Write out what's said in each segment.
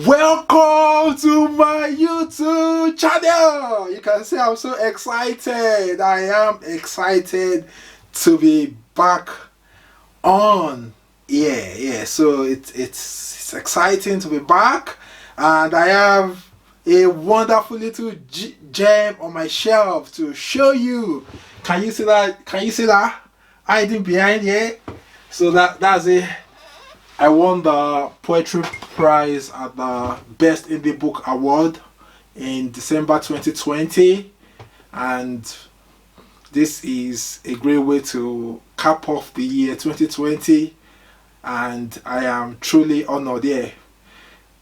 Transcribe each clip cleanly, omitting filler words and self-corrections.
Welcome to my YouTube channel. You can see I'm so excited. I am excited to be back on. Yeah. So it's exciting to be back, and I have a wonderful little gem on my shelf to show you. Can you see that? Can you see that? Hiding behind here. So that's it. I won the poetry prize at the Best Indie Book Award in December 2020, and this is a great way to cap off the year 2020, and I am truly honored.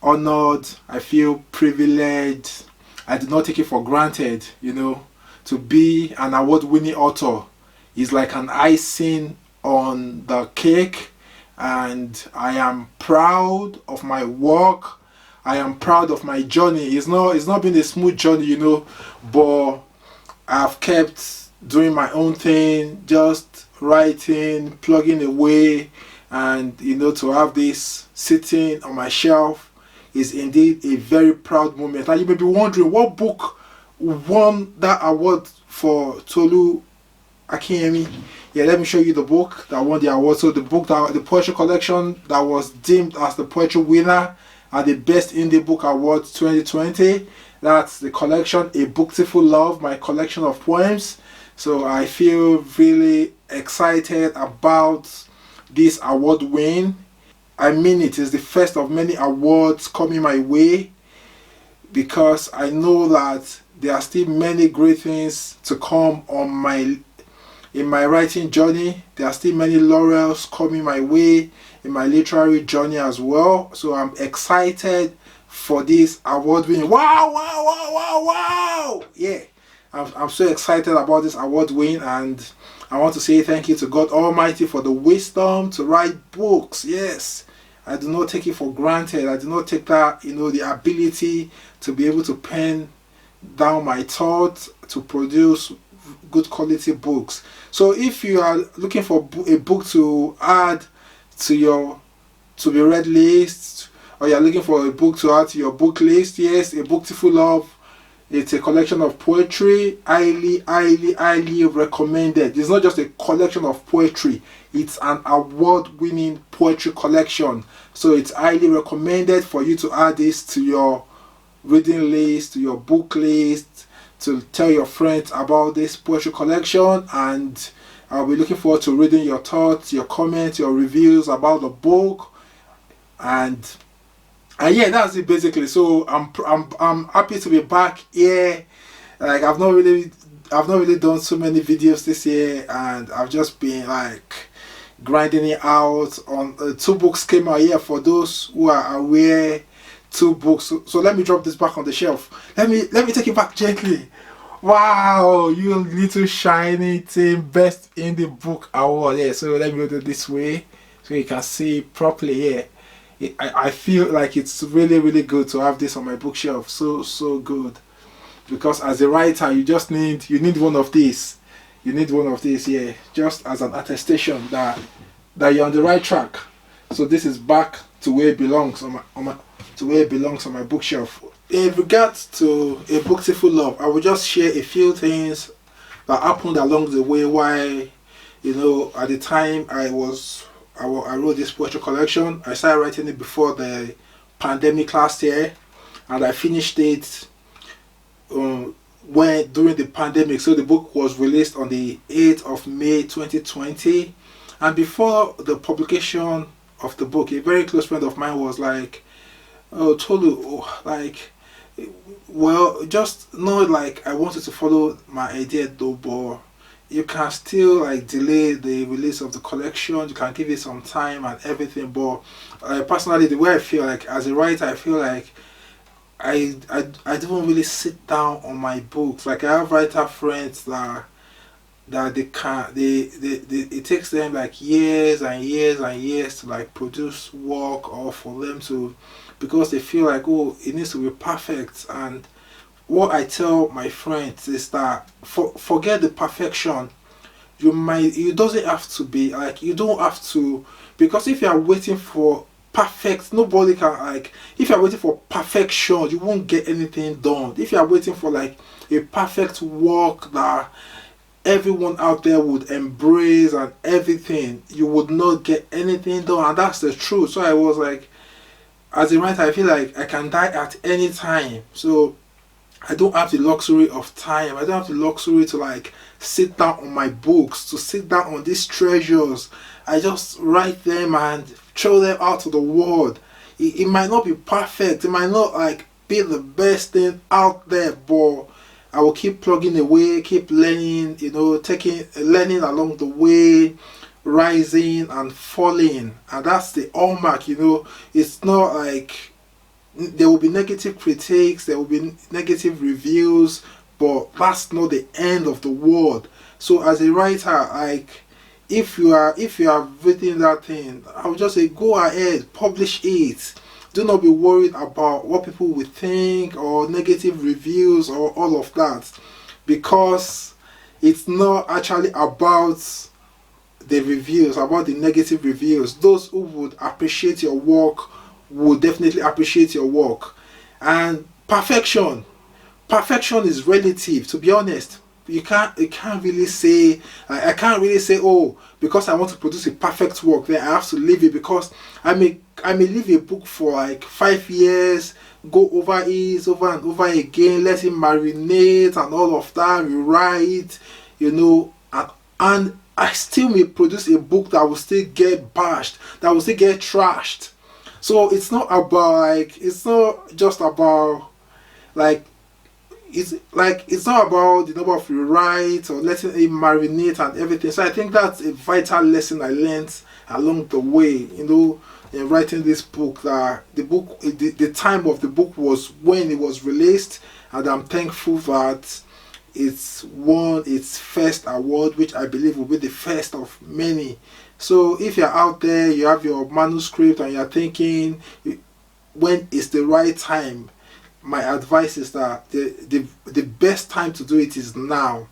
Honored. I feel privileged. I do not take it for granted. To be an award-winning author is like an icing on the cake, and I am proud of my work. I am proud of my journey. It's not been a smooth journey, but I've kept doing my own thing, just writing, plugging away, and to have this sitting on my shelf is indeed a very proud moment. And you may be wondering, what book won that award for Tolu Akinyemi? Yeah, let me show you the book that won the award. So the poetry collection that was deemed as the poetry winner at the Best Indie Book Awards 2020. That's the collection A Booktiful Love, my collection of poems. So I feel really excited about this award win. I mean, it is the first of many awards coming my way, because I know that there are still many great things to come in my writing journey. There are still many laurels coming my way in my literary journey as well. So I'm excited for this award win. Wow! Yeah, I'm so excited about this award win, and I want to say thank you to God Almighty for the wisdom to write books. Yes, I do not take it for granted. I do not take that, the ability to be able to pen down my thoughts, to produce good quality books. So if you are looking for a book to add to the read list, or you're looking for a book to add to your book list, yes, A Booktiful Love, it's a collection of poetry, highly recommended. It's not just a collection of poetry, it's an award-winning poetry collection. So it's highly recommended for you to add this to your reading list, to your book list, to tell your friends about this poetry collection. And I'll be looking forward to reading your thoughts, your comments, your reviews about the book. And yeah, that's it basically. So I'm happy to be back here. Like I've not really done so many videos this year, and I've just been like grinding it out. On 2 books came out here, for those who are aware. 2 books. So let me drop this back on the shelf. Let me take it back gently. Wow, you little shiny thing, Best Indie Book Award. Yeah, so let me do it this way so you can see properly. Yeah, I feel like it's really good to have this on my bookshelf. So good, because as a writer you need one of these. You need one of these, yeah, just as an attestation that you're on the right track. So this is back to where it belongs on my bookshelf. In regards to A Booktiful Love, I will just share a few things that happened along the way. Why, at the time I wrote this poetry collection. I started writing it before the pandemic last year, and I finished it during the pandemic. So the book was released on the 8th of May 2020, and before the publication of the book, a very close friend of mine was like, "Oh, Tolu, just know, like, I wanted to follow my idea though, but you can still delay the release of the collection. You can give it some time and everything." But personally, the way I feel, like as a writer, I feel like I don't really sit down on my books. Like I have writer friends that it takes them like years and years to produce work, or for them to, because they feel like, oh, it needs to be perfect. And what I tell my friends is that forget the perfection. It doesn't have to be like, you don't have to, because if you are waiting for perfect. Nobody can, like, if you're waiting for perfection, you won't get anything done. If you're waiting for like a perfect work that everyone out there would embrace and everything, you would not get anything done. And that's the truth. So I was like, as a writer, I feel like I can die at any time. So I don't have the luxury of time. I don't have the luxury to like sit down on my books, to sit down on these treasures. I just write them and throw them out to the world. It might not be perfect. It might not like be the best thing out there, but I will keep plugging away, keep learning, learning along the way, rising and falling. And that's the hallmark, It's not like there will be negative critiques, there will be negative reviews, but that's not the end of the world. So as a writer, like, if you have written that thing, I would just say go ahead, publish it. Do not be worried about what people will think or negative reviews or all of that, because it's not actually about the reviews, about the negative reviews. Those who would appreciate your work will definitely appreciate your work. And perfection is relative, to be honest. You can't really say, I can't really say, oh, because I want to produce a perfect work, then I have to leave it, because I may leave a book for like 5 years, go over it over and over again, let it marinate and all of that, rewrite, and I still may produce a book that will still get bashed, that will still get trashed. So it's not just about like, it's not about the number of rewrites or letting it marinate and everything. So I think that's a vital lesson I learned along the way, in writing this book. That the time of the book was when it was released, and I'm thankful that it's won its first award, which I believe will be the first of many. So if you're out there, you have your manuscript and you're thinking, when is the right time? My advice is that the best time to do it is now.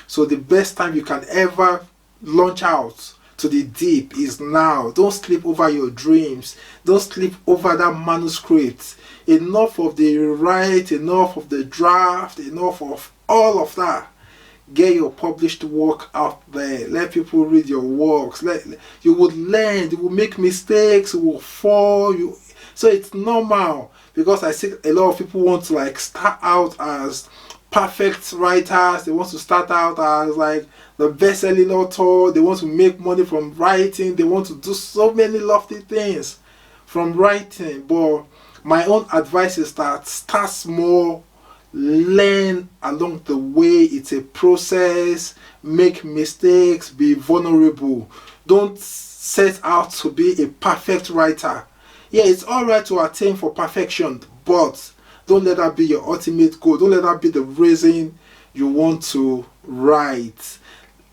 So the best time you can ever launch out to the deep is now. Don't sleep over your dreams. Don't sleep over that manuscript. Enough of the rewrite, enough of the draft, enough of all of that. Get your published work out there. Let people read your works. You would learn. You will make mistakes. You will fall. So it's normal. Because I see a lot of people want to like start out as perfect writers. They want to start out as like the best-selling author. They want to make money from writing. They want to do so many lofty things from writing. But my own advice is that start small, learn along the way. It's a process. Make mistakes. Be vulnerable. Don't set out to be a perfect writer. Yeah, it's alright to attain for perfection, but don't let that be your ultimate goal. Don't let that be the reason you want to write.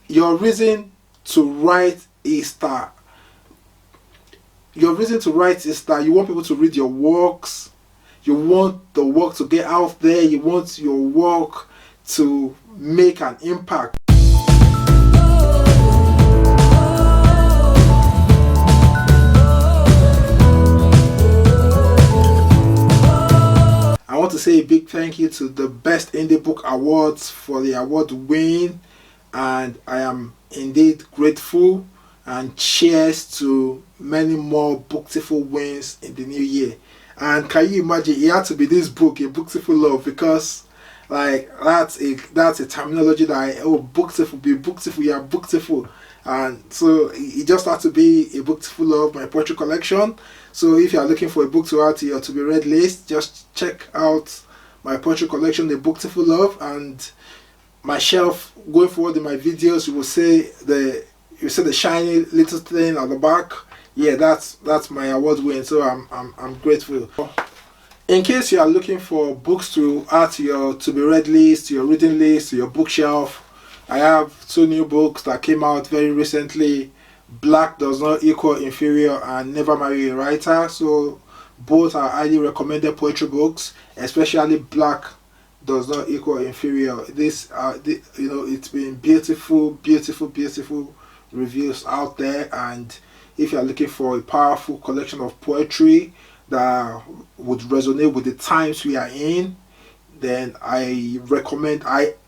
Your reason to write is that you want people to read your works. You want the work to get out there. You want your work to make an impact. I want to say a big thank you to the Best Indie Book Awards for the award win, and I am indeed grateful, and cheers to many more Booktiful wins in the new year. And can you imagine, it had to be this book, A Booktiful Love, because like that's a terminology that Booktiful, be Booktiful, yeah, Booktiful. And so it just had to be A Booktiful Love, my poetry collection. So if you are looking for a book to add to your to be read list, just check out my poetry collection, The Booktiful Love, and my shelf. Going forward in my videos, you will see the shiny little thing at the back. Yeah, that's my award win. So I'm grateful. In case you are looking for books to add to your to be read list, to your reading list, to your bookshelf, I have 2 new books that came out very recently. Black Does Not Equal Inferior and Never Marry a Writer. So both are highly recommended poetry books, especially Black Does Not Equal Inferior. It's been beautiful reviews out there, and if you are looking for a powerful collection of poetry that would resonate with the times we are in, then I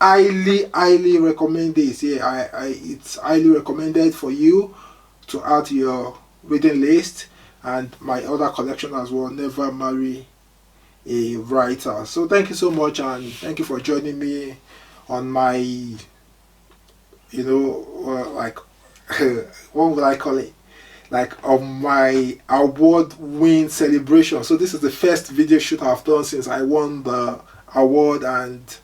highly recommend this. Yeah, it's highly recommended for you to add to your reading list, and my other collection as well, Never Marry a Writer. So thank you so much, and thank you for joining me on my, like, what would I call it? Like, of my award win celebration. So this is the first video shoot I've done since I won the award, and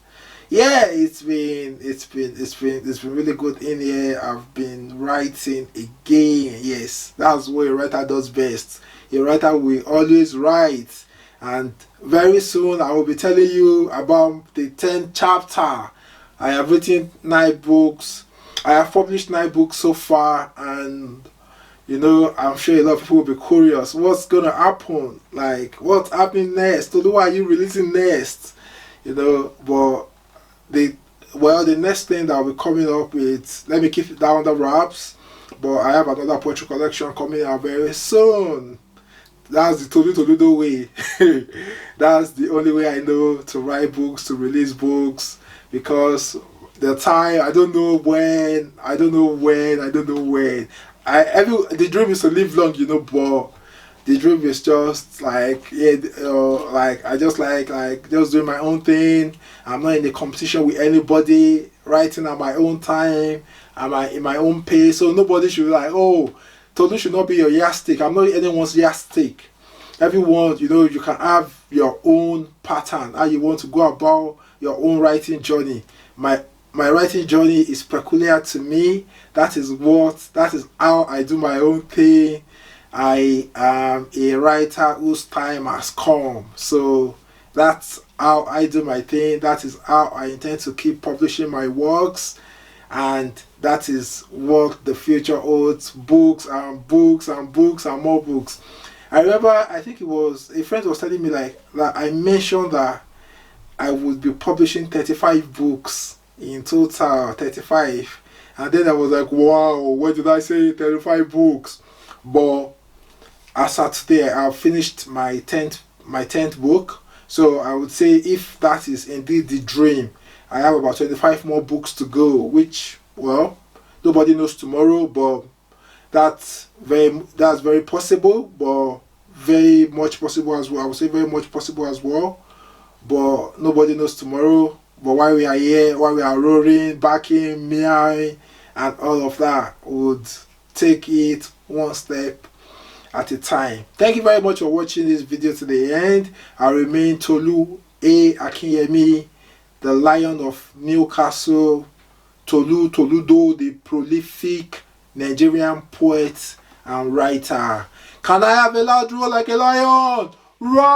yeah, it's been really good in here. I've been writing again. Yes, that's what a writer does best. A writer will always write, and very soon I will be telling you about the 10th chapter. I have written 9 books. I have published 9 books so far, and I'm sure a lot of people will be curious. What's gonna happen? Like, what's happening next? Tolu, what are you releasing next? But the next thing that will be coming up with, let me keep it down the wraps. But I have another poetry collection coming out very soon. That's the Tolu way. That's the only way I know to write books, to release books, because the time, I don't know when. The dream is to live long, but the dream is just like, like I just like just doing my own thing. I'm not in a competition with anybody, writing at my own time, in my own pace. So nobody should be like, oh, Tolu should not be your yardstick. I'm not anyone's yardstick. Everyone, you can have your own pattern, how you want to go about your own writing journey. My writing journey is peculiar to me. That is how I do my own thing. I am a writer whose time has come. So that's how I do my thing. That is how I intend to keep publishing my works. And that is what the future holds. Books and books and books and more books. I remember, I think it was a friend was telling me that I mentioned that I would be publishing 35 books in total, 35. And then I was like, wow, what did I say? 35 books. But as of today, I've finished my 10th book. So I would say, if that is indeed the dream, I have about 25 more books to go, which, well, nobody knows tomorrow, but that's very possible, but very much possible as well. I would say very much possible as well, but nobody knows tomorrow. But while we are here, while we are roaring, backing, meowing, and all of that, would take it one step at a time. Thank you very much for watching this video to the end. I remain Tolu A. Akinyemi, the Lion of Newcastle, Toludo, the prolific Nigerian poet and writer. Can I have a loud roar like a lion? Roar!